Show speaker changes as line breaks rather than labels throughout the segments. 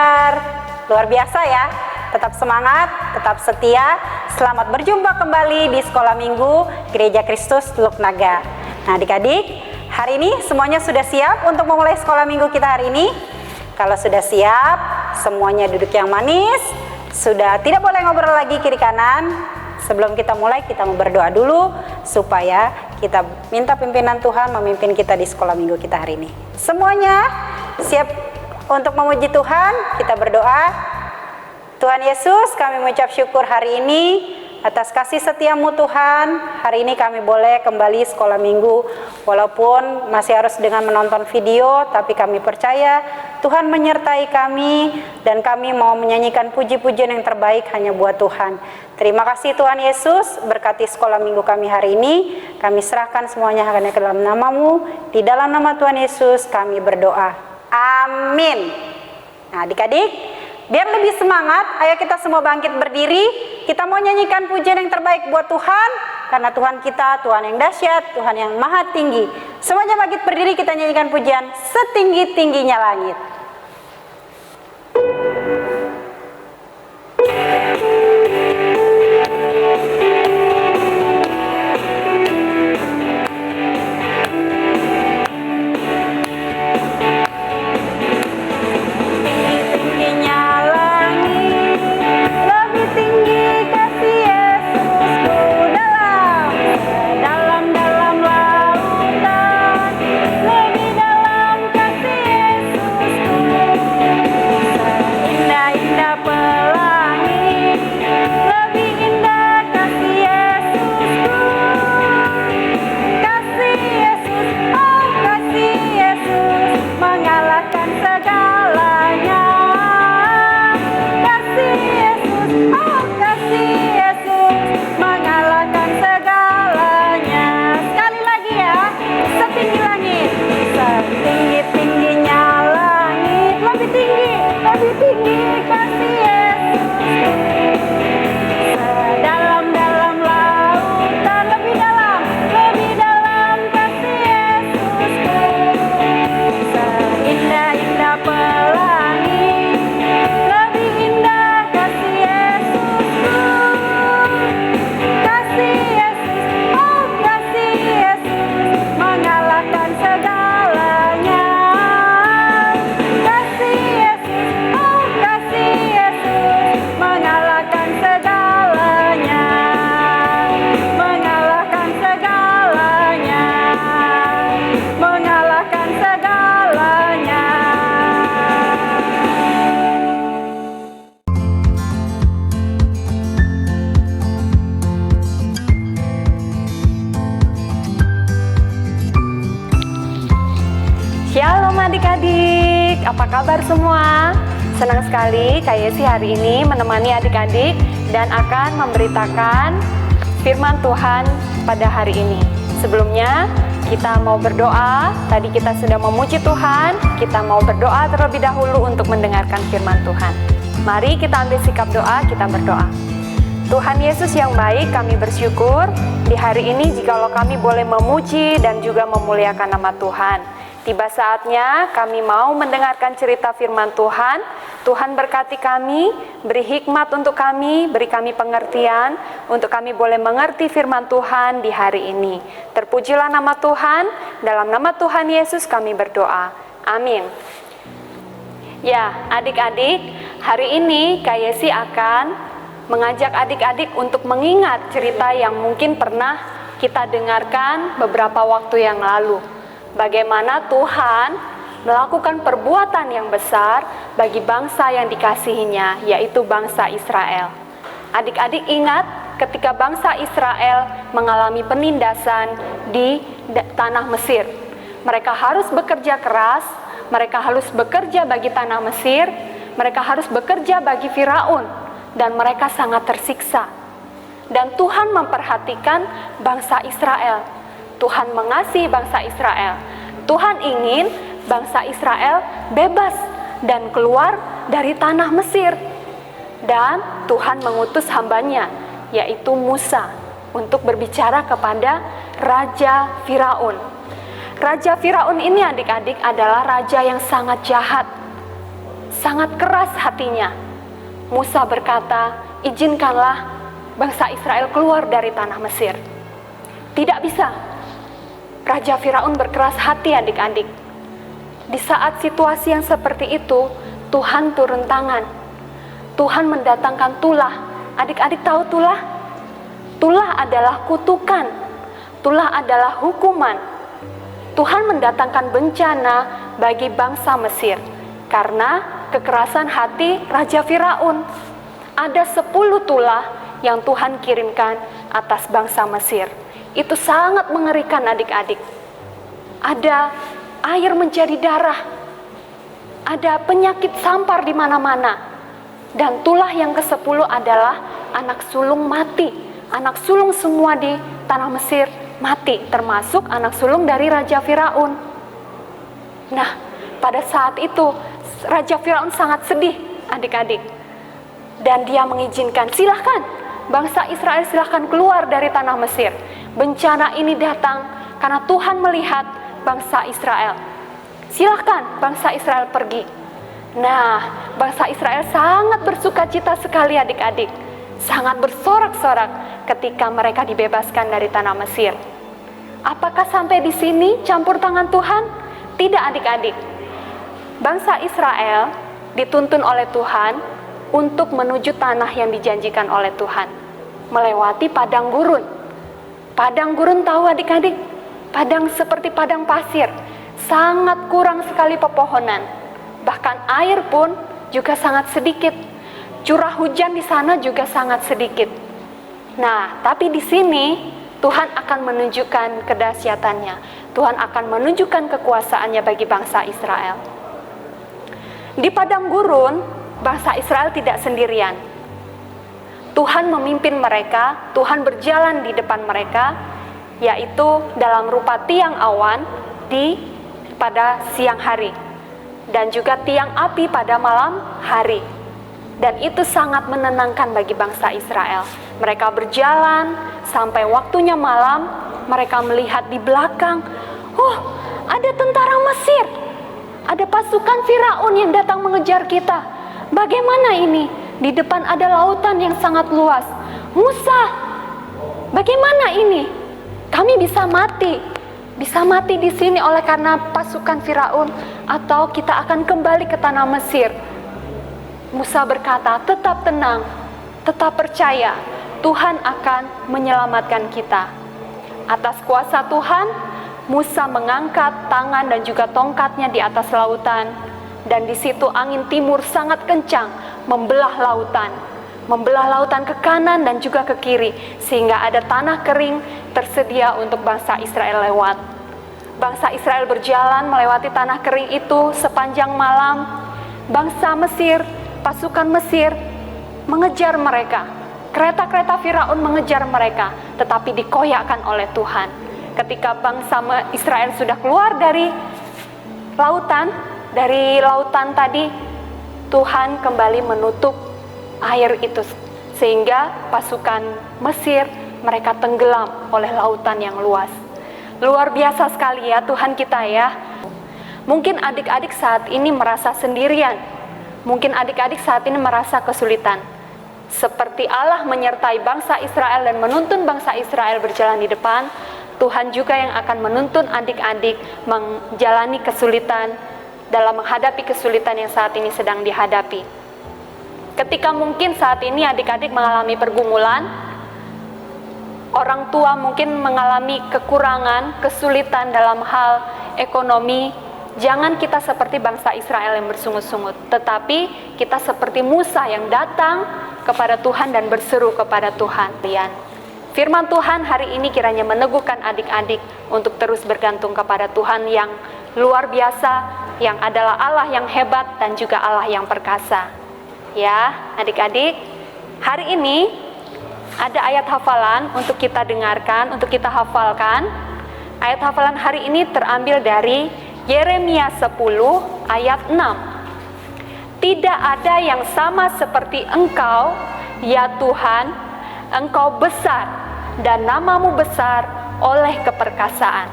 kabar? Luar biasa ya. Tetap semangat, tetap setia. Selamat berjumpa kembali di Sekolah Minggu Gereja Kristus Teluk Naga. Nah adik-adik, hari ini semuanya sudah siap untuk memulai Sekolah Minggu kita hari ini? Kalau sudah siap, semuanya duduk yang manis. Sudah tidak boleh ngobrol lagi kiri kanan. Sebelum kita mulai, kita mau berdoa dulu supaya kita minta pimpinan Tuhan memimpin kita di Sekolah Minggu kita hari ini. Semuanya siap untuk memuji Tuhan? Kita berdoa. Tuhan Yesus, kami mengucap syukur hari ini atas kasih setiamu Tuhan. Hari ini kami boleh kembali sekolah minggu, walaupun masih harus dengan menonton video, tapi kami percaya Tuhan menyertai kami dan kami mau menyanyikan puji-pujian yang terbaik hanya buat Tuhan. Terima kasih Tuhan Yesus, berkati sekolah minggu kami hari ini. Kami serahkan semuanya hanya ke dalam namamu. Di dalam nama Tuhan Yesus kami berdoa. Amin. Nah adik-adik, biar lebih semangat, ayo kita semua bangkit berdiri. Kita mau nyanyikan pujian yang terbaik buat Tuhan. Karena Tuhan kita, Tuhan yang dahsyat, Tuhan yang maha tinggi. Semuanya bangkit berdiri, kita nyanyikan pujian setinggi-tingginya langit.
Shalom adik-adik, apa kabar semua? Senang sekali Kak Yesi hari ini menemani adik-adik dan akan memberitakan firman Tuhan pada hari ini. Sebelumnya kita mau berdoa, tadi kita sudah memuji Tuhan, kita mau berdoa terlebih dahulu untuk mendengarkan firman Tuhan. Mari kita ambil sikap doa, kita berdoa. Tuhan Yesus yang baik, kami bersyukur di hari ini jikalau kami boleh memuji dan juga memuliakan nama Tuhan. Tiba saatnya kami mau mendengarkan cerita firman Tuhan. Tuhan berkati kami, beri hikmat untuk kami, beri kami pengertian untuk kami boleh mengerti firman Tuhan di hari ini. Terpujilah nama Tuhan, dalam nama Tuhan Yesus kami berdoa. Amin. Ya, adik-adik, hari ini Kak Yesi akan mengajak adik-adik untuk mengingat cerita yang mungkin pernah kita dengarkan beberapa waktu yang lalu. Bagaimana Tuhan melakukan perbuatan yang besar bagi bangsa yang dikasihinya, yaitu bangsa Israel. Adik-adik ingat ketika bangsa Israel mengalami penindasan di tanah Mesir. Mereka harus bekerja keras, mereka harus bekerja bagi tanah Mesir, mereka harus bekerja bagi Firaun, dan mereka sangat tersiksa. Dan Tuhan memperhatikan bangsa Israel. Tuhan mengasihi bangsa Israel. Tuhan ingin bangsa Israel bebas dan keluar dari tanah Mesir. Dan Tuhan mengutus hambanya, yaitu Musa, untuk berbicara kepada Raja Firaun. Raja Firaun ini adik-adik adalah raja yang sangat jahat. sangat keras hatinya. Musa berkata, izinkanlah bangsa Israel keluar dari tanah Mesir. Tidak bisa. Raja Firaun berkeras hati adik-adik. Di saat situasi yang seperti itu, Tuhan turun tangan. Tuhan mendatangkan tulah. Adik-adik tahu tulah? Tulah adalah kutukan. Tulah adalah hukuman. Tuhan mendatangkan bencana bagi bangsa Mesir karena kekerasan hati Raja Firaun. Ada 10 tulah yang Tuhan kirimkan atas bangsa Mesir. Itu sangat mengerikan adik-adik. Ada air menjadi darah. Ada penyakit sampar di mana-mana. Dan tulah yang ke-10 adalah anak sulung mati. Anak sulung semua di tanah Mesir mati, termasuk anak sulung dari Raja Firaun. Nah, pada saat itu Raja Firaun sangat sedih adik-adik. Dan dia mengizinkan, silahkan bangsa Israel silahkan keluar dari tanah Mesir. Bencana ini datang karena Tuhan melihat bangsa Israel. Silahkan bangsa Israel pergi. Nah, bangsa Israel sangat bersuka cita sekali adik-adik. Sangat bersorak-sorak ketika mereka dibebaskan dari tanah Mesir. Apakah sampai di sini campur tangan Tuhan? Tidak adik-adik. Bangsa Israel dituntun oleh Tuhan untuk menuju tanah yang dijanjikan oleh Tuhan. Melewati padang gurun. Padang gurun tahu adik-adik? Padang seperti padang pasir. Sangat kurang sekali pepohonan. Bahkan air pun juga sangat sedikit. Curah hujan di sana juga sangat sedikit. Nah, tapi di sini Tuhan akan menunjukkan kedahsyatannya. Tuhan akan menunjukkan kekuasaannya bagi bangsa Israel. Di padang gurun, bangsa Israel tidak sendirian. Tuhan memimpin mereka, Tuhan berjalan di depan mereka, yaitu dalam rupa tiang awan pada siang hari, dan juga tiang api pada malam hari. Dan itu sangat menenangkan bagi bangsa Israel. Mereka berjalan sampai waktunya malam, mereka melihat di belakang, ada tentara Mesir. Ada pasukan Firaun yang datang mengejar kita. Bagaimana ini? Di depan ada lautan yang sangat luas. Musa, bagaimana ini? Kami bisa mati. Bisa mati di sini oleh karena pasukan Firaun, atau kita akan kembali ke tanah Mesir. Musa berkata, tetap tenang, tetap percaya, Tuhan akan menyelamatkan kita. Atas kuasa Tuhan, Musa mengangkat tangan dan juga tongkatnya di atas lautan, dan di situ angin timur sangat kencang membelah lautan ke kanan dan juga ke kiri, sehingga ada tanah kering tersedia untuk bangsa Israel lewat. Bangsa Israel berjalan melewati tanah kering itu sepanjang malam. Bangsa Mesir, pasukan Mesir mengejar mereka. Kereta-kereta Firaun mengejar mereka, tetapi dikoyakkan oleh Tuhan. Ketika bangsa Israel sudah keluar dari lautan tadi, Tuhan kembali menutup air itu, sehingga pasukan Mesir mereka tenggelam oleh lautan yang luas. Luar biasa sekali ya Tuhan kita ya. Mungkin adik-adik saat ini merasa sendirian. Mungkin adik-adik saat ini merasa kesulitan. Seperti Allah menyertai bangsa Israel dan menuntun bangsa Israel berjalan di depan, Tuhan juga yang akan menuntun adik-adik menjalani kesulitan dalam menghadapi kesulitan yang saat ini sedang dihadapi. Ketika mungkin saat ini adik-adik mengalami pergumulan, orang tua mungkin mengalami kekurangan, kesulitan dalam hal ekonomi, jangan kita seperti bangsa Israel yang bersungut-sungut, tetapi kita seperti Musa yang datang kepada Tuhan dan berseru kepada Tuhan. Firman Tuhan hari ini kiranya meneguhkan adik-adik untuk terus bergantung kepada Tuhan yang luar biasa, yang adalah Allah yang hebat dan juga Allah yang perkasa. Ya, adik-adik, hari ini ada ayat hafalan untuk kita dengarkan, untuk kita hafalkan. Ayat hafalan hari ini terambil dari Yeremia 10 ayat 6. Tidak ada yang sama seperti Engkau, ya Tuhan, Engkau besar dan namamu besar oleh keperkasaan.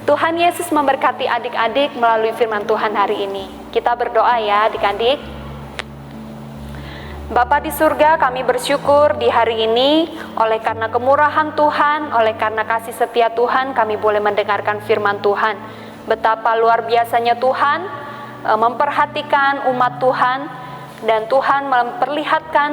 Tuhan Yesus memberkati adik-adik melalui firman Tuhan hari ini. Kita berdoa ya adik-adik. Bapa di surga, kami bersyukur di hari ini oleh karena kemurahan Tuhan, oleh karena kasih setia Tuhan, kami boleh mendengarkan firman Tuhan. Betapa luar biasanya Tuhan memperhatikan umat Tuhan, dan Tuhan memperlihatkan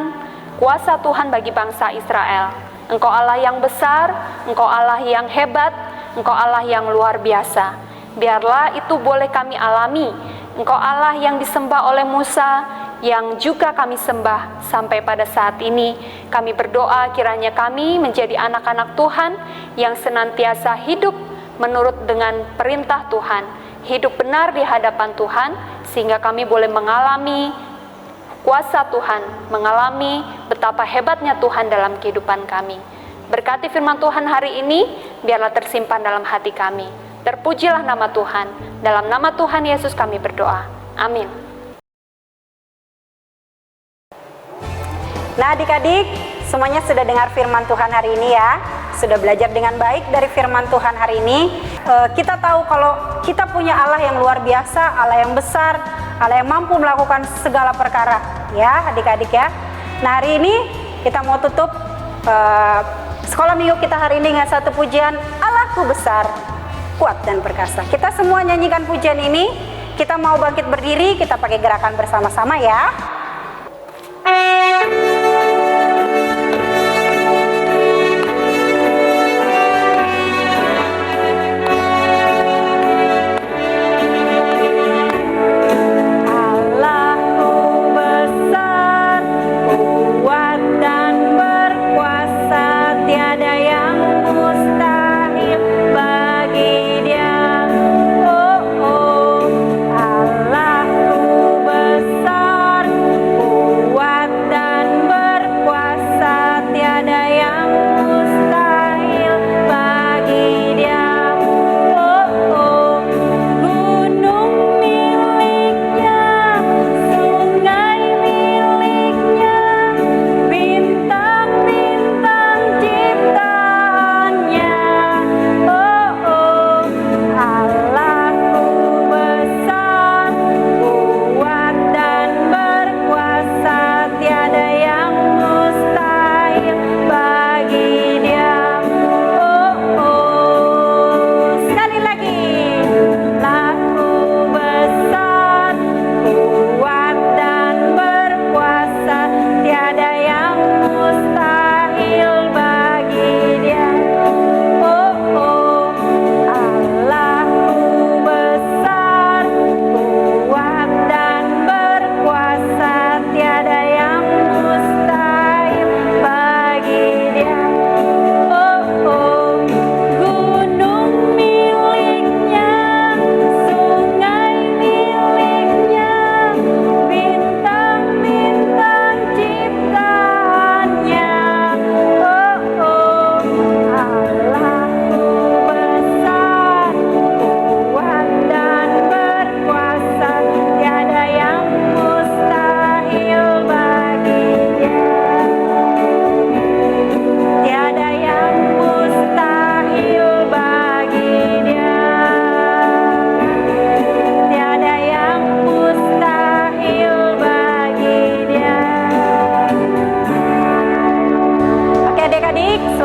kuasa Tuhan bagi bangsa Israel. Engkau Allah yang besar, Engkau Allah yang hebat, Engkau Allah yang luar biasa. Biarlah itu boleh kami alami. Engkau Allah yang disembah oleh Musa, yang juga kami sembah sampai pada saat ini. Kami berdoa kiranya kami menjadi anak-anak Tuhan yang senantiasa hidup menurut dengan perintah Tuhan, hidup benar di hadapan Tuhan, sehingga kami boleh mengalami kuasa Tuhan, mengalami betapa hebatnya Tuhan dalam kehidupan kami. Berkati firman Tuhan hari ini, biarlah tersimpan dalam hati kami. Terpujilah nama Tuhan. Dalam nama Tuhan Yesus kami berdoa. Amin.
Nah adik-adik, semuanya sudah dengar firman Tuhan hari ini ya. Sudah belajar dengan baik dari firman Tuhan hari ini. Kita tahu kalau kita punya Allah yang luar biasa, Allah yang besar, Allah yang mampu melakukan segala perkara. Ya adik-adik ya. Nah hari ini kita mau tutup sekolah minggu kita hari ini dengan satu pujian, Allahku besar, kuat dan perkasa. Kita semua nyanyikan pujian ini. Kita mau bangkit berdiri, kita pakai gerakan bersama-sama ya.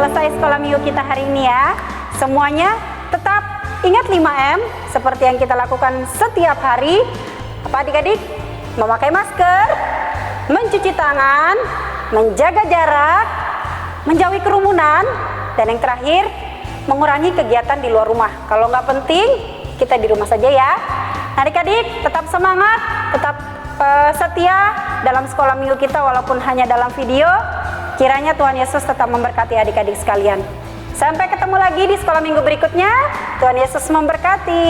selesai sekolah minggu kita hari ini ya. Semuanya tetap ingat 5M seperti yang kita lakukan setiap hari. Apa adik-adik? Memakai masker, mencuci tangan, menjaga jarak, menjauhi kerumunan, dan yang terakhir mengurangi kegiatan di luar rumah. Kalau nggak penting, kita di rumah saja ya. Adik-adik tetap semangat, tetap setia dalam sekolah minggu kita walaupun hanya dalam video. Kiranya Tuhan Yesus tetap memberkati adik-adik sekalian. Sampai ketemu lagi di sekolah minggu berikutnya. Tuhan Yesus memberkati.